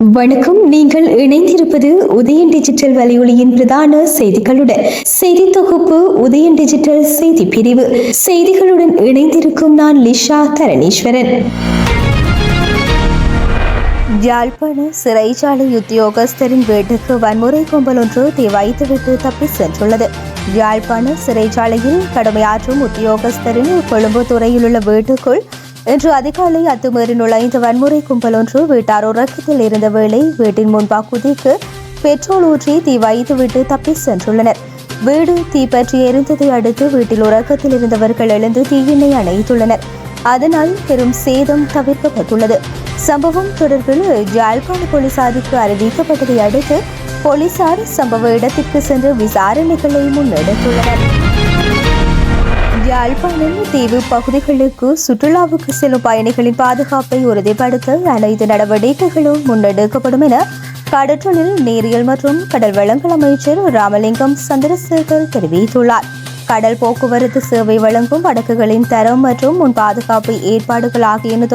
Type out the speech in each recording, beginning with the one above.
வணக்கம். நீங்கள் இணைந்திருப்பது உதயன் டிஜிட்டல் வலையொலியின் பிரதான செய்திகளுடன். செய்தி தொகுப்பு உதயன் டிஜிட்டல் செய்தி பிரிவு. செய்திகளுடன் இணைந்திருக்கும் நான் லிஷா தரணீஸ்வரன். யாழ்ப்பாண சிறைச்சாலை உத்தியோகஸ்தரின் வீட்டுக்கு வன்முறை கும்பல் ஒன்று தீ வைத்துவிட்டு தப்பி சென்றுள்ளது. யாழ்ப்பாண சிறைச்சாலையில் கடமையாற்றும் உத்தியோகஸ்தரின் கொழும்பு துறையில் உள்ள வீட்டுக்குள் இன்று அதிகாலை அத்துமீறி நுழைந்த வன்முறை கும்பல் ஒன்று வீட்டார் உறக்கத்தில் இருந்த வேளை வீட்டின் முன்பகுதிக்கு பெட்ரோல் ஊற்றி தீ வைத்துவிட்டு தப்பி சென்றுள்ளனர். வீடு தீப்பற்றி எரிந்ததை அடுத்து வீட்டில் உறக்கத்தில் இருந்தவர்கள் எழுந்து தீயினை அணைத்துள்ளனர். அதனால் பெரும் சேதம் தவிர்க்கப்பட்டுள்ளது. சம்பவம் தொடர்பில் யாழ்ப்பாண போலீசாருக்கு அறிவிக்கப்பட்டதை அடுத்து போலீசார் சம்பவ இடத்திற்கு சென்று விசாரணைகளை முன்னெடுத்துள்ளனர். யாழ்ப்பாணம் தீவு பகுதிகளுக்கு சுற்றுலாவுக்கு செல்லும் பயணிகளின் பாதுகாப்பை உறுதிப்படுத்த அனைத்து நடவடிக்கைகளும் முன்னெடுக்கப்படும் என கடற்றொழில் நீரியல் மற்றும் கடல் வளங்கள் அமைச்சர் ராமலிங்கம் சந்திரசேகர் தெரிவித்துள்ளார். கடல் போக்குவரத்து சேவை வழங்கும் படகுகளின் தரம் மற்றும் முன் பாதுகாப்பு ஏற்பாடுகள் ஆகியன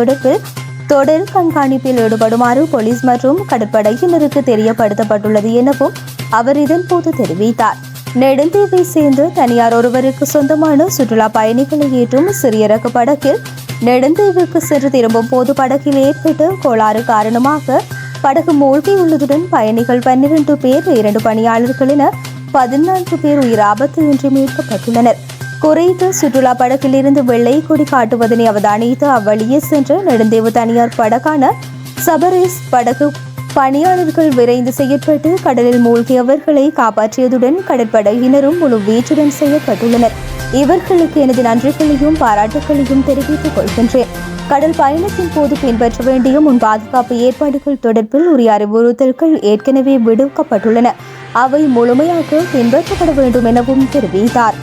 தொடர் கண்காணிப்பில் ஈடுபடுமாறு போலீஸ் மற்றும் கடற்படையினருக்கு தெரியப்படுத்தப்பட்டுள்ளது எனவும் அவர் இதன்போது தெரிவித்தார். நெடுந்தீவை சேர்ந்த தனியார் ஒருவருக்கு சொந்தமான சுற்றுலா பயணிகளை ஏற்றும் சிறிய ரக படகில் நெடுந்தீவுக்கு சென்று திரும்பும் போது படகில் ஏற்பட்ட கோளாறு காரணமாக படகு மூழ்கியுள்ளதுடன் பயணிகள் 12 பேர் 2 பணியாளர்கள் என 14 பேர் உயிர் ஆபத்து இன்றி மீட்கப்பட்டுள்ளனர். குறைந்த சுற்றுலா படகில் இருந்து வெள்ளை கொடி காட்டுவதனை அவதானித்து அவ்வழியே சென்ற நெடுந்தீவு தனியார் படகான சபரேஸ் படகு பணியாளர்கள் விரைந்து செயற்பட்டு கடலில் மூழ்கியவர்களை காப்பாற்றியதுடன் கடற்படையினரும் முழு வீச்சுடன் செயற்பட்டுள்ளனர். இவர்களுக்கு எனது நன்றிகளையும் பாராட்டுகளையும் தெரிவித்துக் கொள்கின்றேன். கடல் பயணத்தின் போது பின்பற்ற வேண்டிய முன் பாதுகாப்பு ஏற்பாடுகள் தொடர்பில் உரிய அறிவுறுத்தல்கள் ஏற்கனவே விடுக்கப்பட்டுள்ளன. அவை முழுமையாக பின்பற்றப்பட வேண்டும் எனவும் தெரிவித்தார்.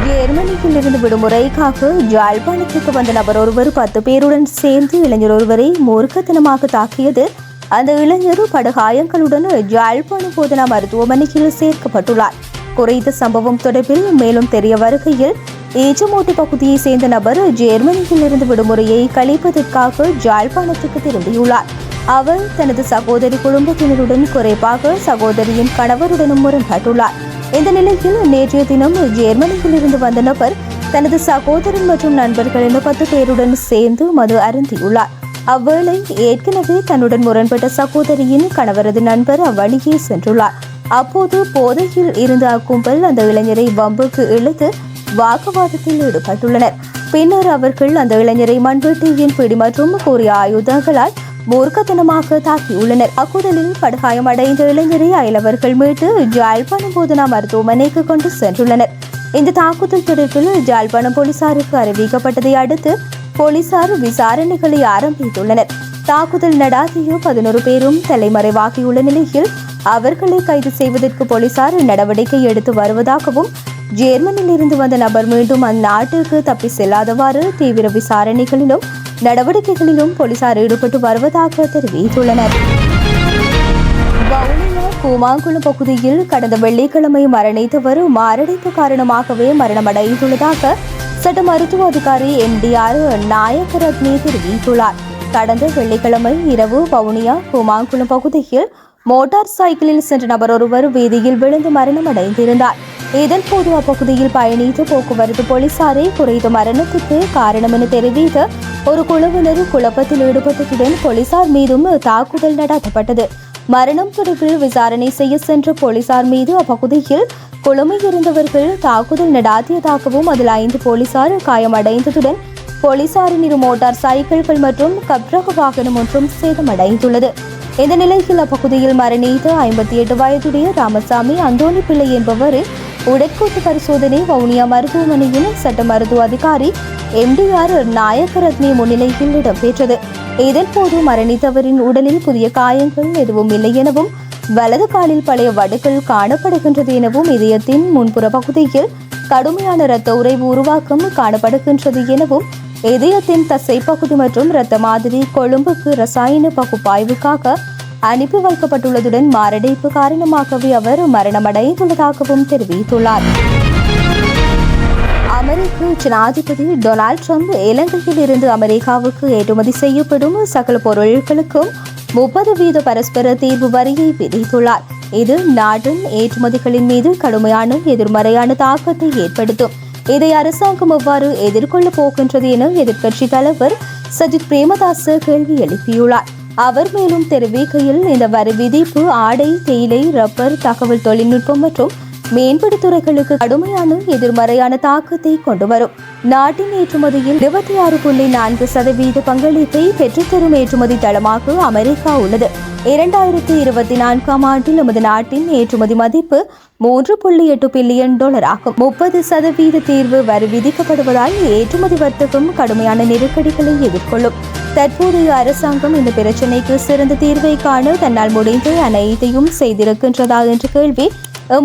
ஜெர்மனியில் இருந்து விடுமுறைக்காக யாழ்ப்பாணத்துக்கு வந்த நபர் ஒருவர் 10 பேருடன் சேர்ந்து இளைஞர் ஒருவரை மூர்க்கத்தனமாக தாக்கியது. அந்த இளைஞர் படுகாயங்களுடன் யாழ்ப்பாணம் போதனா மருத்துவமனையில் சேர்க்கப்பட்டுள்ளார். குறித்த சம்பவம் தொடர்பில் மேலும் தெரிய வருகையில் ஈச்சமோட்டு பகுதியை சேர்ந்த நபர் ஜெர்மனியில் இருந்து விடுமுறையை கழிப்பதற்காக யாழ்ப்பாணத்துக்கு திரும்பியுள்ளார். அவர் தனது சகோதரி குடும்பத்தினருடன் குறைப்பாக சகோதரியின் கணவருடனும் முரண்பட்டுள்ளார். இந்த நிலையில் நேற்றைய தினம் ஜெர்மனியில் இருந்து வந்த நபர் தனது சகோதரன் மற்றும் நண்பர்கள் என 10 பேருடன் சேர்ந்து மது அருந்தியுள்ளார். அவ்வேளை ஏற்கனவே தன்னுடன் முரண்பட்ட சகோதரியின் கணவரது நண்பர் அவ்வழியே சென்றுள்ளார். அப்போது போதையில் இருந்த அக்கும்பல் அந்த இளைஞரை வம்புக்கு இழுத்து வாக்குவாதத்தில் ஈடுபட்டுள்ளனர். பின்னர் அவர்கள் அந்த இளைஞரை மண்வெட்டியின் பிடி மற்றும் கூறிய ஆயுதங்களால் மூர்க்கத்தனமாக தாக்கியுள்ளனர். அக்குதலில் படுகாயம் அடைந்த இளைஞரை அயலவர்கள் மீட்டு யாழ்ப்பாணம் போதனா மருத்துவமனைக்கு கொண்டு சென்றுள்ளனர். இந்த தாக்குதல் தொடர்பில் யாழ்ப்பாணம் போலீசாருக்கு அறிவிக்கப்பட்டதை அடுத்து போலீசார் விசாரணைகளை ஆரம்பித்துள்ளனர். தாக்குதல் நடாத்திய 11 பேரும் தலைமறைவாகியுள்ள நிலையில் அவர்களை கைது செய்வதற்கு போலீசார் நடவடிக்கை எடுத்து வருவதாகவும் ஜெர்மனியில் இருந்து வந்த நபர் மீண்டும் அந்நாட்டிற்கு தப்பி செல்லாதவாறு தீவிர விசாரணைகளிலும் நடவடிக்கைகளிலும் போலீசார் ஈடுபட்டு வருவதாக தெரிவித்துள்ளனர். வவுனியா கூமாங்குளம் பகுதியில் கடந்த வெள்ளிக்கிழமை மரணித்தவர் மாரடைப்பு காரணமாகவே மரணமடைந்துள்ளதாக சட்ட மருத்துவ அதிகாரி MDR நாயக்கரத்னே தெரிவித்துள்ளார். கடந்த வெள்ளிக்கிழமை இரவு வவுனியா கூமாங்குளம் பகுதியில் மோட்டார் சைக்கிளில் சென்ற நபர் ஒருவர் வீதியில் விழுந்து மரணமடைந்திருந்தார். இதன்போது அப்பகுதியில் பயணித்த போக்குவரத்து போலீசாரை குறித்த மரணத்துக்கு காரணம் என தெரிவித்த ஒரு குழுவினர் குழப்பத்தில் ஈடுபட்டதுடன் போலீசார் மீதும் தாக்குதல் நடத்தப்பட்டது. மரணம் தொடர்பில் விசாரணை செய்ய சென்ற போலீசார் மீது அப்பகுதியில் குழுமியிருந்தவர்கள் தாக்குதல் நடாத்தியதாகவும் அதில் 5 போலீசார் காயமடைந்ததுடன் போலீசாரின் 2 மோட்டார் சைக்கிள்கள் மற்றும் கப்ரக வாகனம் ஒன்றும் சேதமடைந்துள்ளது. இந்த நிலையில் அப்பகுதியில் மரணித்த 58 வயதுடைய ராமசாமி அந்தோணி பிள்ளை என்பவர் உடற்கூட்டு பரிசோதனை வவுனியா மருத்துவமனையின் சட்ட மருத்துவ அதிகாரி MDR நாயக்கரத்னே முன்னிலையில் இடம்பெற்றது. இதன்போது மரணித்தவரின் உடலில் புதிய காயங்கள் எதுவும் இல்லை எனவும் வலது காலில் பழைய வடுக்கள் காணப்படுகின்றது எனவும் இதயத்தின் முன்புற பகுதியில் கடுமையான இரத்த உறைவு உருவாக்கம் காணப்படுகின்றது எனவும் இதயத்தின் தசை பகுதி மற்றும் இரத்த மாதிரி கொழும்புக்கு ரசாயன பகுப்பாய்வுக்காக அனுப்பி வைக்கப்பட்டுள்ளதுடன் மாரடைப்பு காரணமாகவே அவர் மரணமடைந்துள்ளதாகவும் தெரிவித்துள்ளார். அமெரிக்க ஜனாதிபதி டொனால்ட் ட்ரம்ப் இலங்கையில் இருந்து அமெரிக்காவுக்கு ஏற்றுமதி செய்யப்படும் சகல பொருட்களுக்கும் 30% பரஸ்பர தீர்வு வரியை விதித்துள்ளார். இது நாட்டின் ஏற்றுமதிகளின் மீது கடுமையான எதிர்மறையான தாக்கத்தை ஏற்படுத்தும். இதை அரசாங்கம் எவ்வாறு எதிர்கொள்ளப் போகின்றது என எதிர்க்கட்சித் தலைவர் சஜித் பிரேமதாச கேள்வி எழுப்பியுள்ளார். அவர் மேலும் தெரிவிக்கையில், இந்த வரி விதிப்பு ஆடை, தேயிலை, ரப்பர், தகவல் தொழில்நுட்பம் மற்றும் மேம்படு துறைகளுக்கு கடுமையான எதிர்மறையான தாக்கத்தை கொண்டு வரும். நாட்டின் ஏற்றுமதியில் 26.4% பங்களிப்பை பெற்றுத்தரும் ஏற்றுமதி தளமாக அமெரிக்கா உள்ளது. 2024ஆம் ஆண்டில் நமது நாட்டின் ஏற்றுமதி மதிப்பு $3.8 பில்லியன் ஆகும். 30% தீர்வு வரி விதிக்கப்படுவதால் ஏற்றுமதி வர்த்தகம் கடுமையான நெருக்கடிகளை எதிர்கொள்ளும். தற்போதைய அரசாங்கம் இந்த பிரச்சினைக்கு சிறந்த தீர்வை காண தன்னால் முடிந்த அனைத்தையும் செய்திருக்கின்றதா என்ற கேள்வி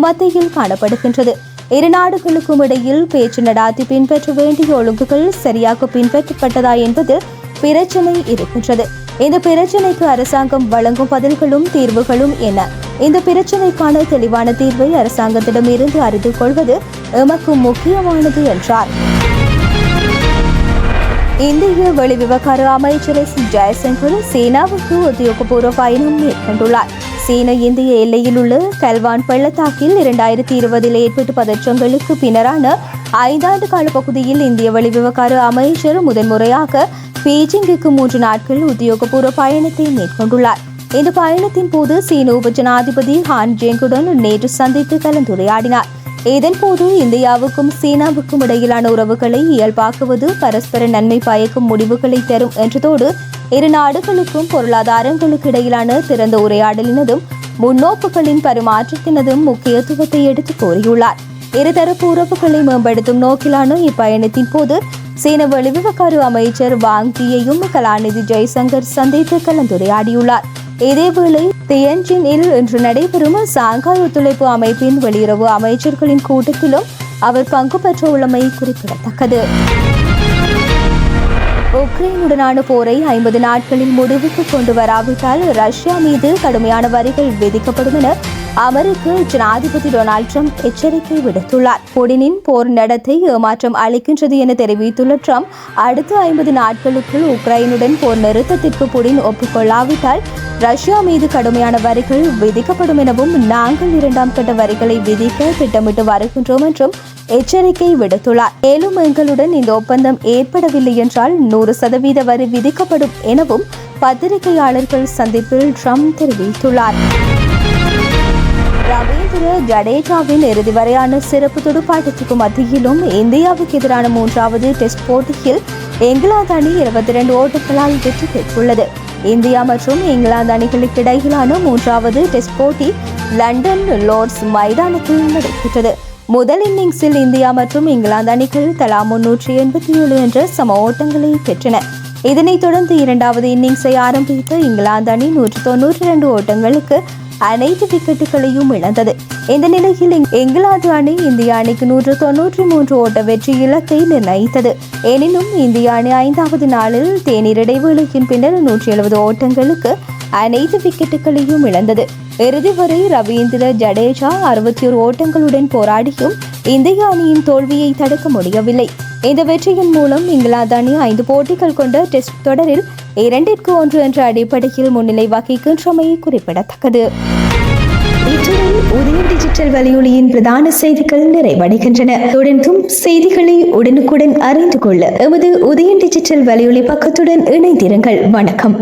மத்தியில் காணப்படுகின்றது. இரு நாடுகளுக்கும் இடையில் பேச்சு நடாத்தி பின்பற்ற வேண்டிய ஒழுங்குகள் சரியாக பின்பற்றப்பட்டதா என்பது பிரச்சினை இருக்கின்றது. இந்த பிரச்சினைக்கு அரசாங்கம் வழங்கும் பதில்களும் தீர்வுகளும் என்ன? இந்த பிரச்சினைக்கான தெளிவான தீர்வை அரசாங்கத்திடம் இருந்து அறிந்து கொள்வது எமக்கு முக்கியமானது என்றார். இந்திய வெளிவிவகார அமைச்சர் எஸ். ஜெய்சங்கர் சீனாவுக்கு உத்தியோகபூர்வ பயணம் மேற்கொண்டுள்ளார். சீன இந்திய எல்லையில் உள்ள கல்வான் பள்ளத்தாக்கில் 2020 ஏற்பட்ட பதற்றங்களுக்கு பின்னரான 5 ஆண்டு கால பகுதியில் இந்திய வெளிவிவகார அமைச்சர் முதன்முறையாக பீஜிங்குக்கு 3 நாட்கள் உத்தியோகபூர்வ பயணத்தை மேற்கொண்டுள்ளார். இந்த பயணத்தின் போது சீன உப ஜனாதிபதி ஹான் ஜெங்குடன் நேற்று சந்தித்து கலந்துரையாடினார். இதன்போது இந்தியாவுக்கும் சீனாவுக்கும் இடையிலான உறவுகளை இயல்பாக்குவது பரஸ்பர நன்மை பயக்கும் முடிவுகளை தரும் என்றதோடு இரு நாடுகளுக்கும் பொருளாதாரங்களுக்கு இடையிலான திறந்த உரையாடலினதும் முன்னோக்குகளின் பரிமாற்றத்தினதும் முக்கியத்துவத்தை எடுத்து கூறியுள்ளார். இருதரப்பு உறவுகளை மேம்படுத்தும் நோக்கிலான இப்பயணத்தின் போது சீன வெளிவிவகார அமைச்சர் வாங் யியையும் கலாநிதி ஜெய்சங்கர் சந்தித்து கலந்துரையாடியுள்ளார். இதேவேளை தியன்ஜினில் இன்று நடைபெறும் சாங்காய் ஒத்துழைப்பு அமைப்பின் வெளியுறவு அமைச்சர்களின் கூட்டத்திலும் அவர் பங்கு பெற்ற உள்ளமை குறிப்பிடத்தக்கது. உக்ரைனுடனான போரை 50 நாட்களில் முடிவுக்கு கொண்டு வராவிட்டால் ரஷ்யா மீது கடுமையான வரிகள் விதிக்கப்படும் என அமெரிக்க ஜனாதிபதி டொனால்ட் ட்ரம்ப் எச்சரிக்கை விடுத்துள்ளார். புடினின் போர் நடத்தை ஏமாற்றம் அளிக்கின்றது என தெரிவித்துள்ள ட்ரம்ப், அடுத்த 50 நாட்களுக்குள் உக்ரைனுடன் போர் நிறுத்தத்திற்கு புடின் ஒப்புக்கொள்ளாவிட்டால் ரஷ்யா மீது கடுமையான வரிகள் விதிக்கப்படும் எனவும் நாங்கள் 2ஆம் கட்ட வரிகளை விதிக்க திட்டமிட்டு வருகின்றோம் என்றும் எச்சரிக்கை விடுத்துள்ளார். மேலும் எங்களுடன் இந்த ஒப்பந்தம் ஏற்படவில்லை என்றால் 100% வரி விதிக்கப்படும் எனவும் பத்திரிகையாளர்கள் சந்திப்பில் ட்ரம்ப் தெரிவித்துள்ளார். ரவீந்திர ஜடேஜாவின் இறுதி வரையான சிறப்பு துடுப்பாட்டத்துக்கு மத்தியிலும் இந்தியாவுக்கு எதிரான 3வது டெஸ்ட் போட்டியில் இங்கிலாந்து அணி 22 ஓட்டங்களால் வெற்றி பெற்றுள்ளது. இந்தியா மற்றும் இங்கிலாந்து அணிகளுக்கு இடையிலான 3வது டெஸ்ட் போட்டி லண்டன் லார்ட்ஸ் மைதானத்தில் நடைபெற்றது. முதல் இன்னிங்ஸில் இந்தியா மற்றும் இங்கிலாந்து அணிகள் தலா 387 என்ற சம ஓட்டங்களை பெற்றன. இதனைத் தொடர்ந்து 2வது இன்னிங்ஸை ஆரம்பித்த இங்கிலாந்து அணி 192 ஓட்டங்களுக்கு அனைத்து விக்கெட்டுகளையும் இழந்தது. இந்த நிலையில் இங்கிலாந்து அணி இந்திய அணிக்கு 193 ஓட்ட வெற்றி இலக்கை நிர்ணயித்தது. எனினும் இந்திய அணி 5வது நாளில் தேநீர் இடைவேளையின் பின்னர் 170 ஓட்டங்களுக்கு அனைத்து விக்கெட்டுகளையும் இழந்தது. இறுதி வரை ரவீந்திர ஜடேஜா 61 ஓட்டங்களுடன் போராடியும் இந்திய அணியின் தோல்வியை தடுக்க முடியவில்லை. இந்த வெற்றியின் மூலம் இங்கிலாந்து அணி 5 போட்டிகள் கொண்ட டெஸ்ட் தொடரில் 2-1 என்ற அடிப்படையில் முன்னிலை வகிக்கின்றமை குறிப்பிடத்தக்கது. இத்துடன் உதயம் டிஜிட்டல் வலையொலியின் பிரதான செய்திகள் நிறைவடைகின்றன. தொடர்ந்தும் செய்திகளை உடனுக்குடன் அறிந்து கொள்ள எமது உதயம் டிஜிட்டல் வலையொலி பக்கத்துடன் இணைந்திருங்கள். வணக்கம்.